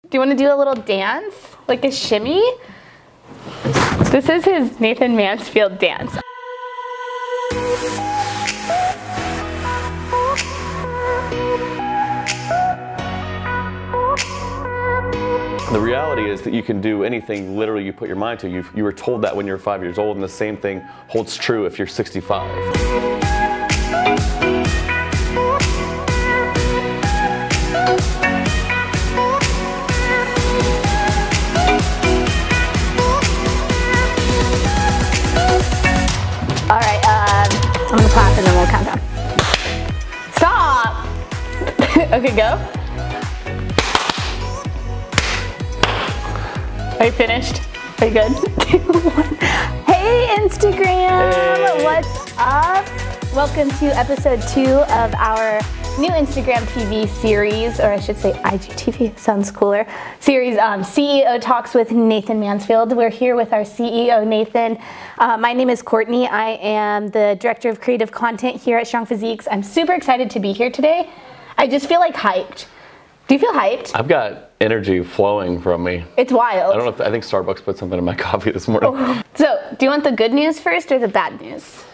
Do you want to do a little dance? Like a shimmy? This is his Nathan Mansfield dance. The reality is that you can do anything literally you put your mind to. You were told that when you were 5 years old, and the same thing holds true if you're 65. All right, I'm gonna clap and then we'll count down. Stop! Okay, go. Are you finished? Are you good? Hey, Instagram! Hey. What's up? Welcome to episode 2 of our new Instagram TV series, or I should say IGTV, sounds cooler, series CEO Talks with Nathan Mansfield. We're here with our CEO, Nathan. My name is Courtney. I am the Director of Creative Content here at Strong Physiquez. I'm super excited to be here today. I just feel like hyped. Do you feel hyped? I've got energy flowing from me. It's wild. I don't know if, I think Starbucks put something in my coffee this morning. Oh. So, do you want the good news first or the bad news?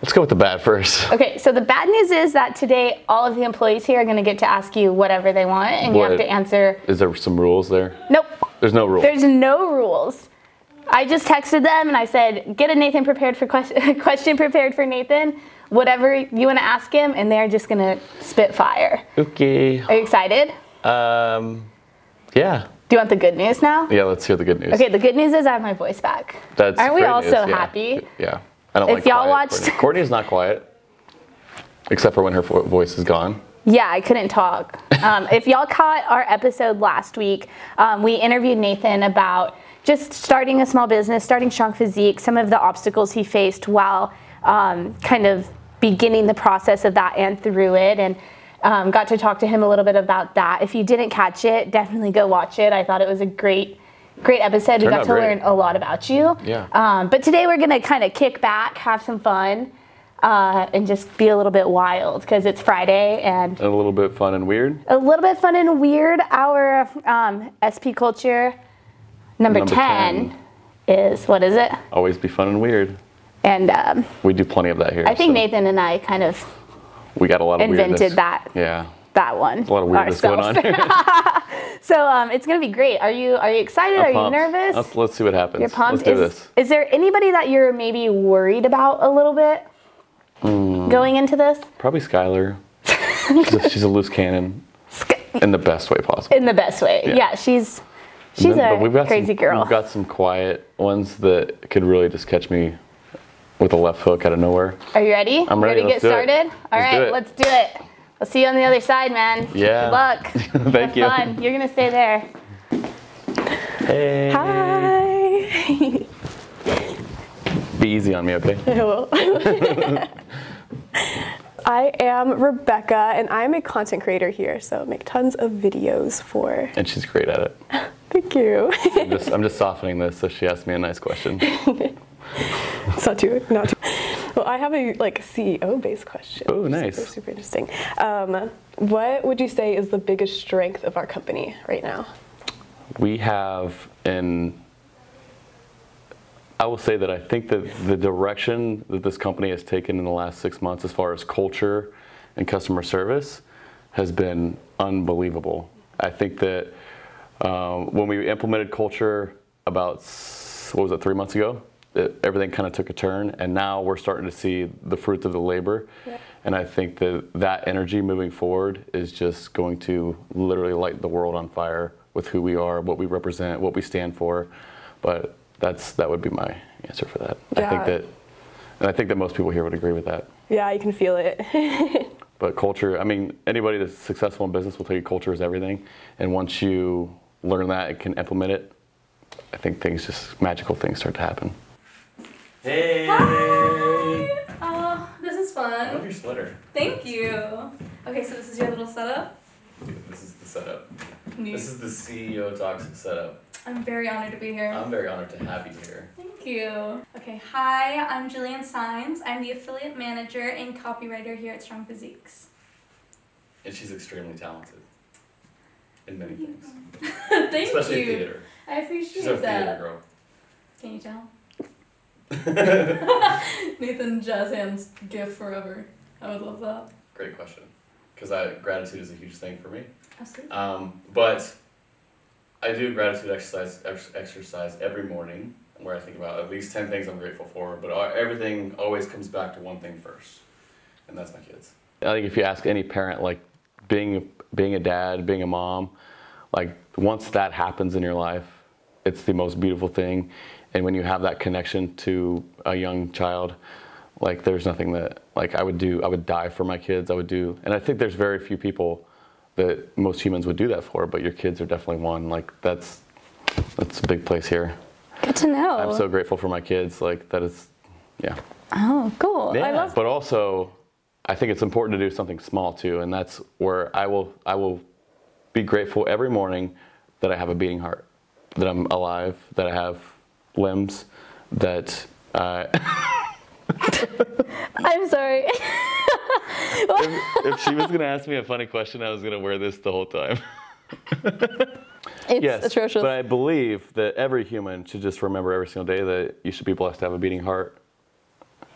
Let's go with the bad first. Okay, so the bad news is that today all of the employees here are going to get to ask you whatever they want, and you have to answer. Is there some rules there? Nope. There's no rules. There's no rules. I just texted them and I said, get a Nathan prepared for question prepared for Nathan, whatever you want to ask him, and they're just going to spit fire. Okay. Are you excited? Yeah. Do you want the good news now? Yeah, let's hear the good news. Okay, the good news is I have my voice back. Aren't we all so happy? Yeah. I don't like y'all watched, Courtney is not quiet, except for when her voice is gone. Yeah, I couldn't talk. If y'all caught our episode last week, we interviewed Nathan about just starting a small business, starting Strong Physiquez, some of the obstacles he faced while kind of beginning the process of that and through it, and got to talk to him a little bit about that. If you didn't catch it, definitely go watch it. I thought it was a great episode. We got to learn a lot about you. Yeah. But today we're going to kind of kick back, have some fun, and just be a little bit wild because it's Friday. And a little bit fun and weird. A little bit fun and weird. Our SP culture number 10 is, what is it? Always be fun and weird. And we do plenty of that here. I think Nathan and I kind of we got a lot of invented weirdness. that. Yeah. That one. A lot of weirdness going on. So it's gonna be great. Are you excited? Are you nervous? Let's see what happens. You're pumped. Let's do this. Is there anybody that you're maybe worried about a little bit going into this? Probably Skylar. she's a loose cannon in the best way possible. In the best way. Yeah, she's a crazy girl. We've got some quiet ones that could really just catch me with a left hook out of nowhere. Are you ready? I'm ready. Ready to get started? All right, let's do it. I'll see you on the other side, man. Yeah. Good luck. Thank you. Have fun. You're gonna stay there. Hey. Hi. Be easy on me, okay? I will. I am Rebecca, and I'm a content creator here, so make tons of videos for. And she's great at it. Thank you. I'm just softening this so she asked me a nice question. It's not too. Well, I have a CEO-based question. Oh, nice. Super interesting. What would you say is the biggest strength of our company right now? We have I will say that I think that the direction that this company has taken in the last 6 months as far as culture and customer service has been unbelievable. I think that when we implemented culture about, 3 months ago, everything kind of took a turn, and now we're starting to see the fruits of the labor. Yeah. And I think that energy moving forward is just going to literally light the world on fire with who we are, what we represent, what we stand for. But that would be my answer for that. Yeah. I think that most people here would agree with that. Yeah, you can feel it. But culture, I mean, anybody that's successful in business will tell you culture is everything. And once you learn that and can implement it, I think magical things start to happen. Hey! Hi! Oh, this is fun. I love your sweater. Thank you. Okay, so this is your little setup? Dude, this is the setup. Neat. This is the CEO Talks setup. I'm very honored to be here. I'm very honored to have you here. Thank you. Okay, hi, I'm Jillian Sines. I'm the affiliate manager and copywriter here at Strong Physiquez. And she's extremely talented. in many things. Thank Especially you. theater. I appreciate She's a theater that. girl. Can you tell? Nathan jazz hands gift forever. I would love that. Great question. Because gratitude is a huge thing for me. Absolutely. But I do gratitude exercise every morning where I think about at least 10 things I'm grateful for, but everything always comes back to one thing first, and that's my kids. I think if you ask any parent, like being a dad, being a mom, like once that happens in your life, it's the most beautiful thing. And when you have that connection to a young child, like there's nothing that like I would die for my kids. And I think there's very few people that most humans would do that for, but your kids are definitely one. Like that's a big place here. Good to know. I'm so grateful for my kids. Like that is, yeah. Oh, cool. Yeah, I love. but also, I think it's important to do something small too, and that's where I will be grateful every morning that I have a beating heart, that I'm alive, that I have limbs, that. I'm sorry. if she was going to ask me a funny question, I was going to wear this the whole time. It's yes, atrocious. but I believe that every human should just remember every single day that you should be blessed to have a beating heart,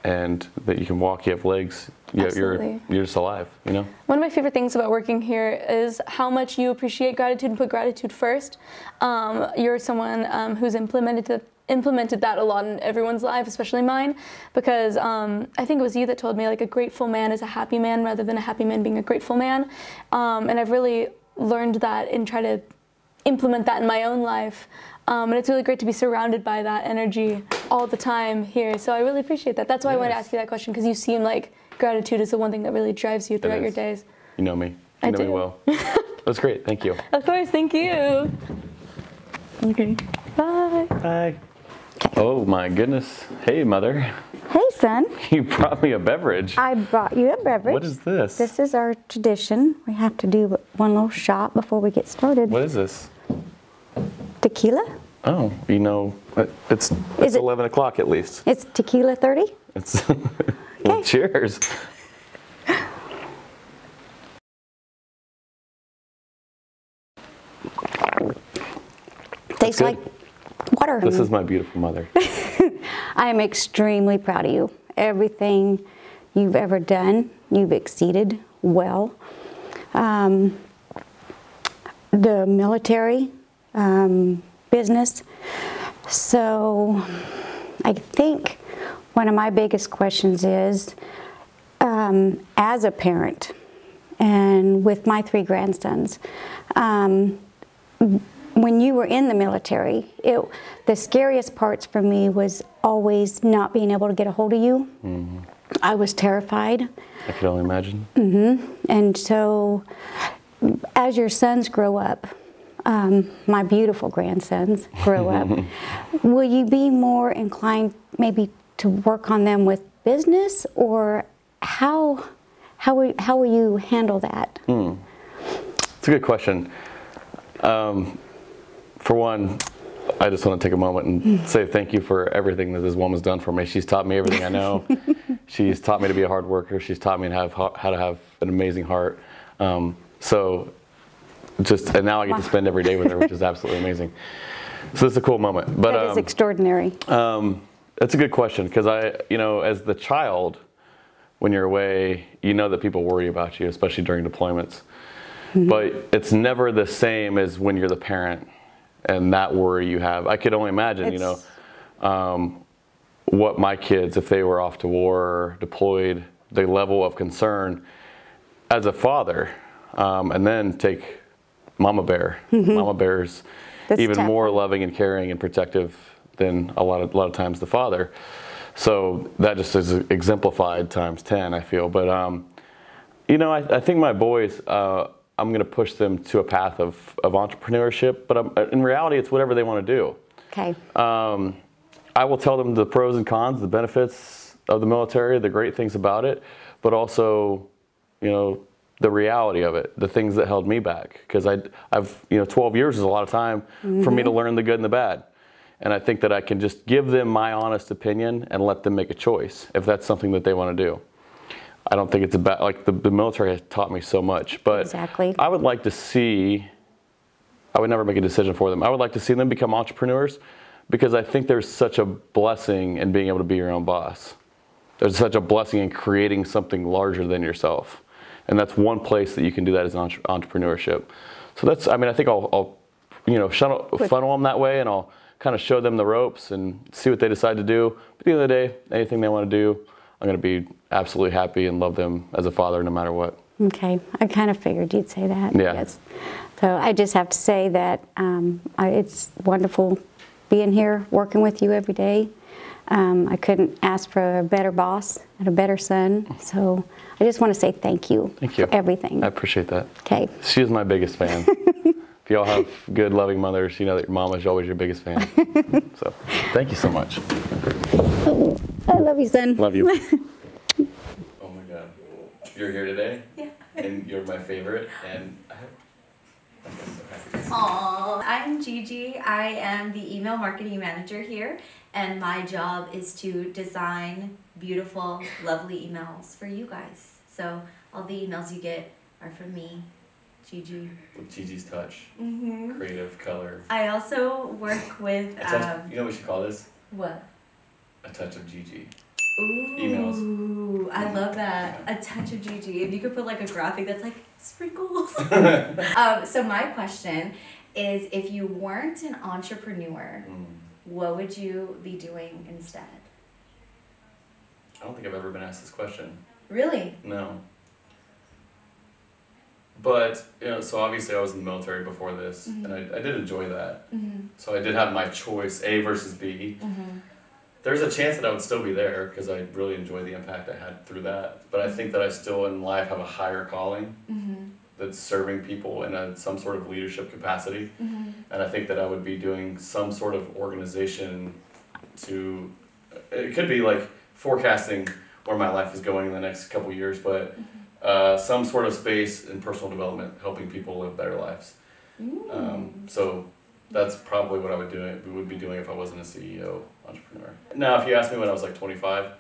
and that you can walk, you have legs, you're just alive, you know? One of my favorite things about working here is how much you appreciate gratitude and put gratitude first. You're someone who's implemented that a lot in everyone's life, especially mine, because I think it was you that told me like a grateful man is a happy man rather than a happy man being a grateful man. And I've really learned that and try to implement that in my own life. And it's really great to be surrounded by that energy all the time here. So I really appreciate that. That's why I wanted to ask you that question, because you seem like gratitude is the one thing that really drives you throughout your days. You know me. I You know do. me well. That's great. Thank you. Of course, thank you. Okay. Bye. Bye. Oh my goodness. Hey, mother. Hey, son. You brought me a beverage. I brought you a beverage. What is this? This is our tradition. We have to do one little shot before we get started. What is this? Tequila? Oh, you know, it's 11 o'clock at least. It's tequila 30? It's well, cheers. Tastes good. like water. This is my beautiful mother. I am extremely proud of you. Everything you've ever done, you've exceeded well. The military business. So I think one of my biggest questions is, as a parent and with my 3 grandsons, when you were in the military, the scariest parts for me was always not being able to get a hold of you. Mm-hmm. I was terrified. I can only imagine. Mm-hmm. And so, as your sons grow up, my beautiful grandsons grow up, will you be more inclined maybe to work on them with business, or how will you handle that? It's a good question. For one, I just want to take a moment and say thank you for everything that this woman's done for me. She's taught me everything I know. She's taught me to be a hard worker. She's taught me how to have an amazing heart. And now I get to spend every day with her, which is absolutely amazing. So it's a cool moment. But that is extraordinary. That's a good question, because as the child, when you're away, you know that people worry about you, especially during deployments. Mm-hmm. But it's never the same as when you're the parent and that worry you have. I could only imagine, what my kids, if they were off to war or deployed, the level of concern as a father, and then take Mama Bear. Mm-hmm. Mama Bear's even more loving and caring and protective than a lot of times the father. So that just is exemplified times 10, I feel. But I think my boys, I'm going to push them to a path of entrepreneurship, but in reality, it's whatever they want to do. Okay. I will tell them the pros and cons, the benefits of the military, the great things about it, but also, the reality of it, the things that held me back. Because I've 12 years is a lot of time for me to learn the good and the bad. And I think that I can just give them my honest opinion and let them make a choice if that's something that they want to do. I don't think it's about, the military has taught me so much, but exactly. I would like to see I would never make a decision for them. I would like to see them become entrepreneurs because I think there's such a blessing in being able to be your own boss. There's such a blessing in creating something larger than yourself. And that's one place that you can do that is entrepreneurship. So that's, I mean, I think I'll funnel them that way, and I'll kind of show them the ropes and see what they decide to do. But at the end of the day, anything they want to do, I'm going to be absolutely happy and love them as a father no matter what. Okay, I kind of figured you'd say that. Yeah. Yes. So I just have to say that it's wonderful being here, working with you every day. I couldn't ask for a better boss and a better son. So I just want to say thank you. Thank you for everything. I appreciate that. Okay. She is my biggest fan. If y'all have good, loving mothers, you know that your mom is always your biggest fan. So thank you so much. Oh, I love you, son. Love you. Oh my God. You're here today? Yeah. And you're my favorite, and I'm so happy. Aww. I'm Gigi. I am the email marketing manager here, and my job is to design beautiful, lovely emails for you guys. So all the emails you get are from me, Gigi. With Gigi's touch. Mm-hmm. Creative color. I also work with, A touch, you know what we should call this? what? A touch of Gigi. Ooh, Emails. I love that. A touch of Gigi. If you could put like a graphic that's like sprinkles. So my question is, if you weren't an entrepreneur, what would you be doing instead? I don't think I've ever been asked this question. Really? No. But, you know, so obviously I was in the military before this, and I did enjoy that. So I did have my choice, A versus B. There's a chance that I would still be there because I really enjoy the impact I had through that. But I think that I still in life have a higher calling that's serving people in some sort of leadership capacity. And I think that I would be doing some sort of organization to, it could be like forecasting where my life is going in the next couple of years, but some sort of space in personal development, helping people live better lives. So that's probably what I would be doing if I wasn't a CEO entrepreneur. Now, if you asked me when I was like 25, it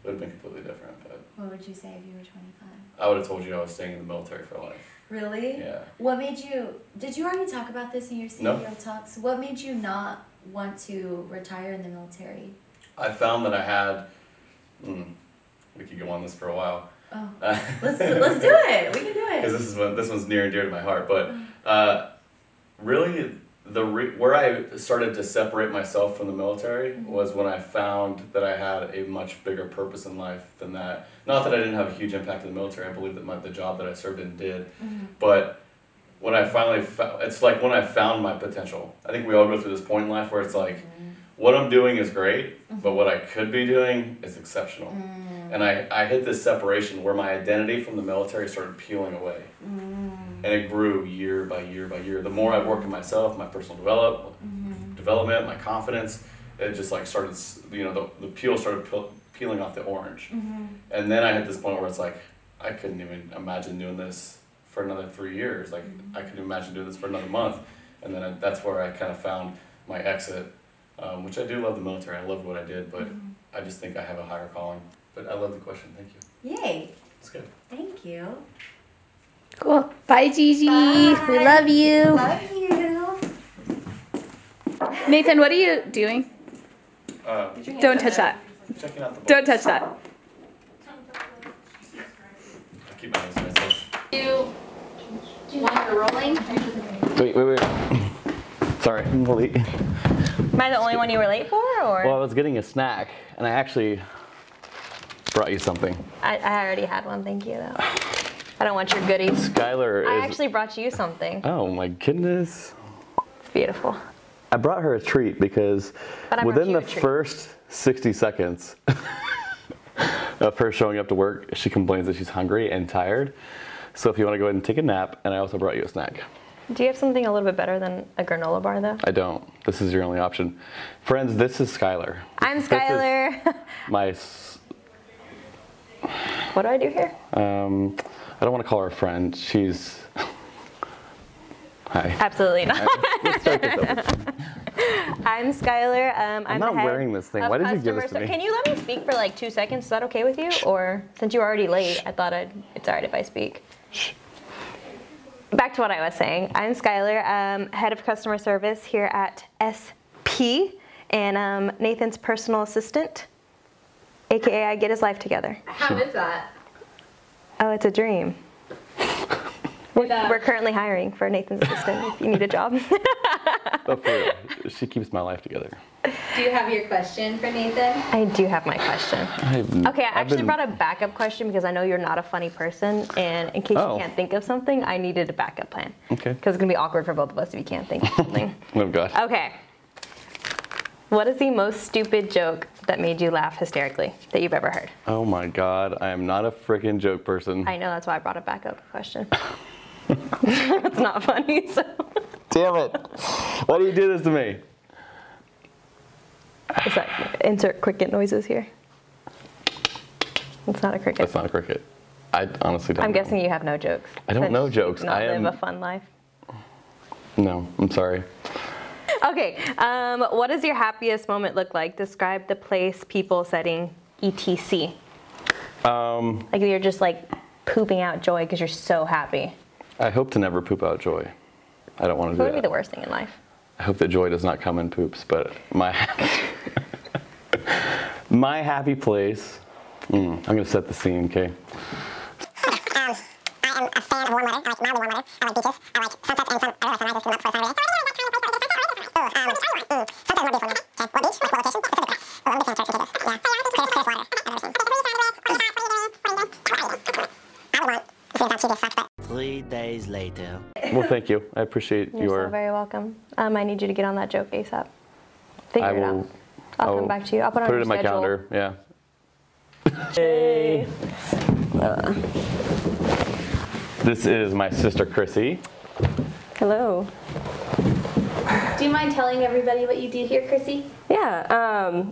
would have been completely different. But What would you say if you were 25? I would have told you I was staying in the military for life. Really? Yeah. What made you, did you already talk about this in your CEO No. talks? What made you not want to retire in the military? I found that I had, we could go on this for a while. Oh, let's do it. We can do it. Because this one's near and dear to my heart. But really, where I started to separate myself from the military was when I found that I had a much bigger purpose in life than that. Not that I didn't have a huge impact in the military. I believe that the job that I served in did. But when I finally it's like when I found my potential. I think we all go through this point in life where it's like, what I'm doing is great, but what I could be doing is exceptional. And I hit this separation where my identity from the military started peeling away. And it grew year by year by year. The more I worked on myself, my personal development, my confidence, it just like started, the peel started peeling off the orange. And then I hit this point where it's like, I couldn't even imagine doing this for another 3 years. Like, I couldn't imagine doing this for another month. And then that's where I kind of found my exit, which I do love the military. I loved what I did, but I just think I have a higher calling. But I love the question. Thank you. Yay. It's good. Thank you. Cool. Bye, Gigi. Bye. We love you. Love you. Nathan, what are you doing? Don't touch that. Checking out the book. Don't touch that. I keep my hands to myself. When you're rolling. Wait. Sorry, I'm late. Am I the only one you were late for, or? Well, I was getting a snack, and I actually brought you something. I already had one, thank you, though. I don't want your goodies. Skylar I is... actually brought you something. Oh my goodness. It's beautiful. I brought her a treat because But I brought within you the a treat. first 60 seconds of her showing up to work, she complains that she's hungry and tired. So if you want to go ahead and take a nap, and I also brought you a snack. Do you have something a little bit better than a granola bar, though? I don't. This is your only option. Friends, this is Skylar. I'm Skylar. My... What do I do here? I don't want to call her a friend. She's... Hi. Absolutely not. Let's start this over. I'm Skylar. I'm not the head wearing this thing. of Why did you give customer this to me? Can you let me speak for like 2 seconds? Is that okay with you? Or since you're already late, I thought it's all right if I speak. back to what I was saying. I'm Skylar, head of customer service here at SP, and Nathan's personal assistant, AKA I get his life together. How is that? Oh, it's a dream. We're currently hiring for Nathan's assistant if you need a job. But for real, she keeps my life together. Do you have your question for Nathan? I do have my question. Okay, I actually brought a backup question because I know you're not a funny person, and in case you can't think of something, I needed a backup plan. Okay. Because it's going to be awkward for both of us if you can't think of something. Oh, God. Okay. What is the most stupid joke that made you laugh hysterically that you've ever heard? Oh, my God. I am not a freaking joke person. I know, that's why I brought a backup question. It's not funny, so. Damn it. Why do you do this to me? Is that, insert cricket noises here. It's not a cricket. That's not a cricket. I honestly don't I'm know. guessing you have no jokes. I don't know jokes. Not I am. live a fun life. No, I'm sorry. Okay, what does your happiest moment look like? Describe the place, people, setting, etc. Like you're just like pooping out joy because you're so happy. I hope to never poop out joy. I don't want to do What that. would be the worst thing in life? I hope that joy does not come in poops, but my my happy place. I'm gonna set the scene, okay? I am a fan of warm weather. I like mildly warm weather. I like beaches. I like sunsets and sunrises coming up before sunrise. Sometimes more beautiful. Okay, what beach? Like what location? Pacific. Oh, I'm a big fan of turks and caicos. Yeah. Clearest water I've ever seen. I would want, this is not cheesy as fuck, but 3 days later. Well, thank you. I appreciate You're so very welcome. I need you to get on that joke ASAP. Figure it out. I'll come back to you. I'll put it on your in my schedule. calendar. Yeah. Hey. This is my sister Chrissy. Hello. Do you mind telling everybody what you do here, Chrissy? Yeah,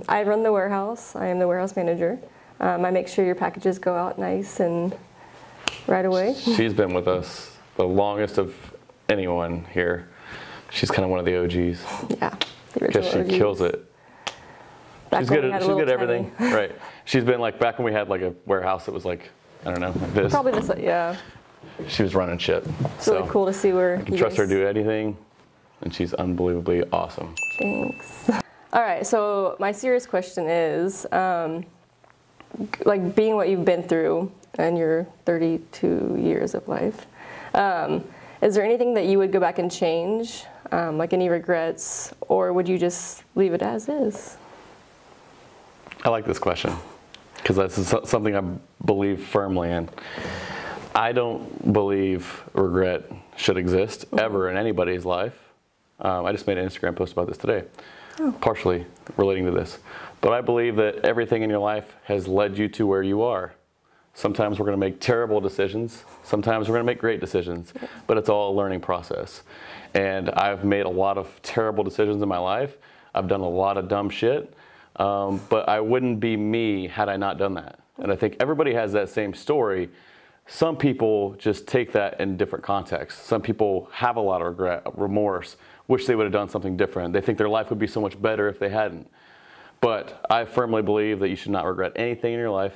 I run the warehouse. I am the warehouse manager. I make sure your packages go out nice and right away. She's been with us the longest of anyone here. She's kind of one of the OGs. Yeah, the Because original she OGs. kills it. Back She's when good we had at, a she's little good at everything. tiny- Right. She's been like, back when we had like a warehouse that was like, I don't know, like this. Probably this, yeah. She was running shit. It's really cool to see where You can trust her to do anything, and she's unbelievably awesome. Thanks. All right, so my serious question is, like being what you've been through in your 32 years of life, is there anything that you would go back and change, like any regrets, or would you just leave it as is? I like this question, because this is something I believe firmly in. I don't believe regret should exist ever in anybody's life. I just made an Instagram post about this today, partially relating to this. But I believe that everything in your life has led you to where you are. Sometimes we're going to make terrible decisions. Sometimes we're going to make great decisions. But it's all a learning process. And I've made a lot of terrible decisions in my life. I've done a lot of dumb shit. But I wouldn't be me had I not done that. And I think everybody has that same story. Some people just take that in different contexts. Some people have a lot of regret, remorse, wish they would have done something different. They think their life would be so much better if they hadn't. But I firmly believe that you should not regret anything in your life.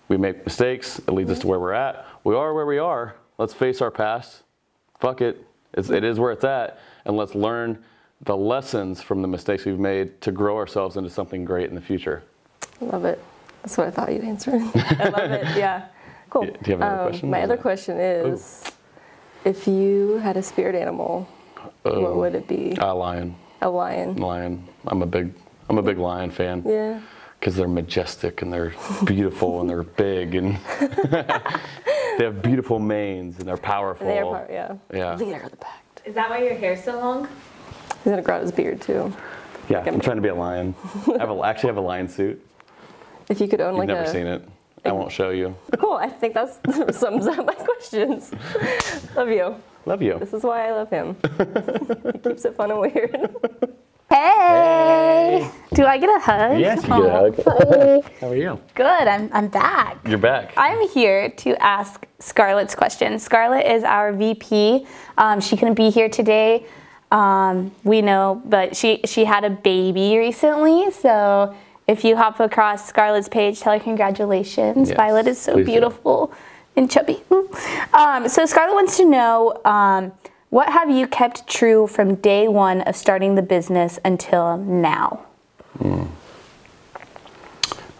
We make mistakes. It leads us to where we're at. We are where we are. Let's face our past. Fuck it. It is where it's at. And let's learn the lessons from the mistakes we've made to grow ourselves into something great in the future. I love it. That's what I thought you'd answer. I love it, yeah. Cool. Do you have another question? My other question is, if you had a spirit animal, what would it be? A lion. A lion. Lion. I'm a big lion fan. Yeah. Because they're majestic and they're beautiful and they're big and they have beautiful manes and they're powerful. And they are yeah. Yeah. Leader of the pack. Is that why your hair's so long? He's gonna grow out his beard too. Yeah, I'm trying to be a lion. I actually have a lion suit. If you could own You've like never seen it. I won't show you. Cool. I think that sums up my questions. Love you. Love you. This is why I love him. He keeps it fun and weird. Hey! Do I get a hug? Yes, you get a hug. How are you? Good, I'm back. You're back. I'm here to ask Scarlett's question. Scarlett is our VP. She couldn't be here today. We know, but she had a baby recently, so if you hop across Scarlett's page, tell her congratulations. Yes, Violet is so please do. beautiful. and chubby. So Scarlett wants to know, what have you kept true from day one of starting the business until now?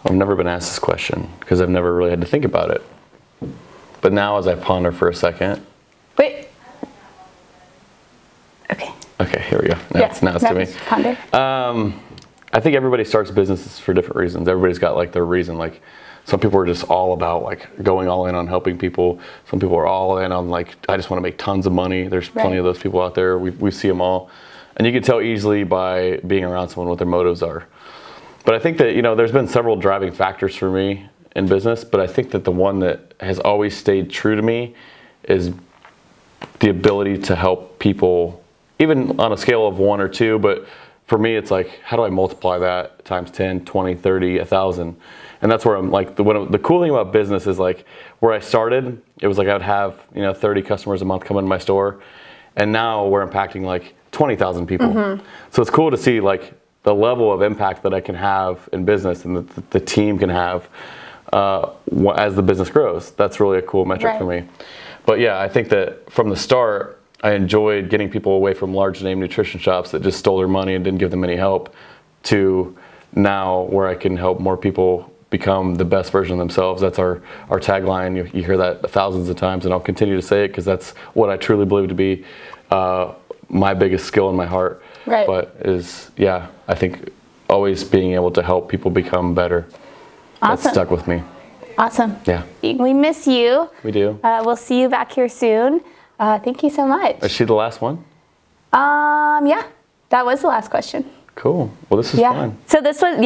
I've never been asked this question because I've never really had to think about it. But now as I ponder for a second. Wait. Okay. Okay, here we go. Now it's to me. Ponder. I think everybody starts businesses for different reasons. Everybody's got like their reason. Like some people are just all about like going all in on helping people. Some people are all in on like, I just want to make tons of money. There's plenty of those people out there. We see them all. And you can tell easily by being around someone what their motives are. But I think that, you know, there's been several driving factors for me in business, but I think that the one that has always stayed true to me is the ability to help people, even on a scale of 1 or 2, but for me, it's like, how do I multiply that times 10, 20, 30, 1,000? And that's where I'm like, the cool thing about business is like, where I started, it was like I would have, you know, 30 customers a month come into my store. And now we're impacting like 20,000 people. So it's cool to see like the level of impact that I can have in business and that the team can have as the business grows. That's really a cool metric for me. But yeah, I think that from the start, I enjoyed getting people away from large name nutrition shops that just stole their money and didn't give them any help to now where I can help more people become the best version of themselves. That's our tagline. You hear that thousands of times, and I'll continue to say it because that's what I truly believe to be my biggest skill in my heart. But is, yeah, I think always being able to help people become better. That stuck with me. Awesome. Yeah. We miss you. We do. We'll see you back here soon. Thank you so much. Is she the last one? Yeah, that was the last question. Cool. Well, this is fun. So this was,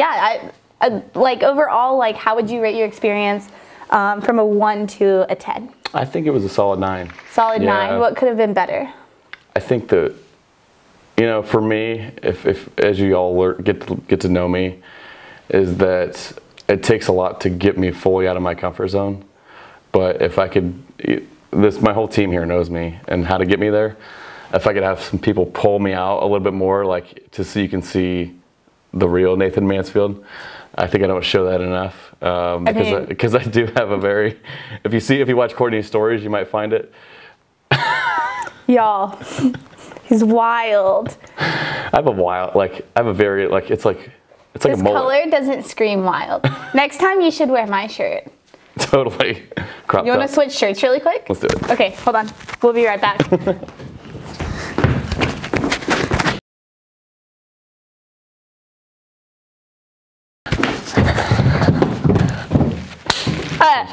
like overall, like how would you rate your experience from a 1 to a 10? I think it was a solid 9. Solid 9. What could have been better? I think that, you know, for me, if as you all get to know me, is that it takes a lot to get me fully out of my comfort zone. But if I could, my whole team here knows me and how to get me there. If I could have some people pull me out a little bit more, like so you can see the real Nathan Mansfield. I think I don't show that enough because I do have a very. If you watch Courtney's stories, you might find it. Y'all, he's wild. I have a very it's like a mullet. This color doesn't scream wild. Next time you should wear my shirt. Totally. Cropped You want to switch shirts really quick? Let's do it. Okay, hold on. We'll be right back.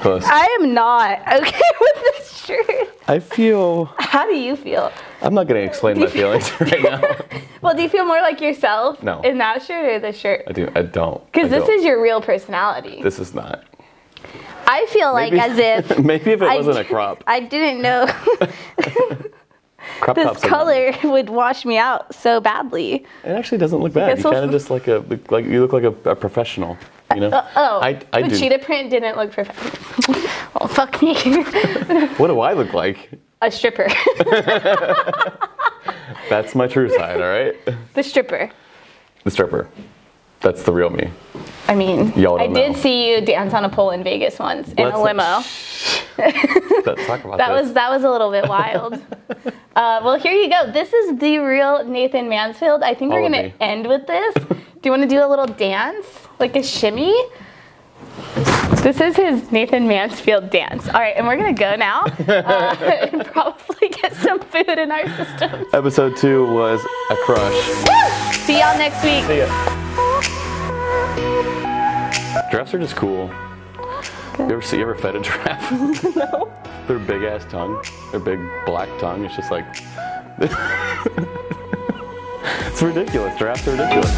I am not okay with this shirt. I feel. How do you feel? I'm not going to explain my feelings right now. Well, do you feel more like yourself in that shirt or this shirt? I do. I don't. Because this is your real personality. This is not. I feel like as if. Maybe if it wasn't a crop. I didn't know this color would wash me out so badly. It actually doesn't look bad. You kind of just you look like a professional. You know? The cheetah print didn't look professional. Oh, fuck me. What do I look like? A stripper. That's my true side, all right? The stripper. The stripper. That's the real me. I mean, I did see you dance on a pole in Vegas once in a limo. Talk about that was a little bit wild. Well, here you go. This is the real Nathan Mansfield. I think we're going to end with this. Do you want to do a little dance? Like a shimmy? This is his Nathan Mansfield dance. All right, and we're going to go now and probably get some food in our systems. Episode 2 was a crush. See y'all next week. See ya. Giraffes are just cool. You ever fed a giraffe? No. Their big ass tongue, their big black tongue, it's just like, it's ridiculous. Giraffes are ridiculous.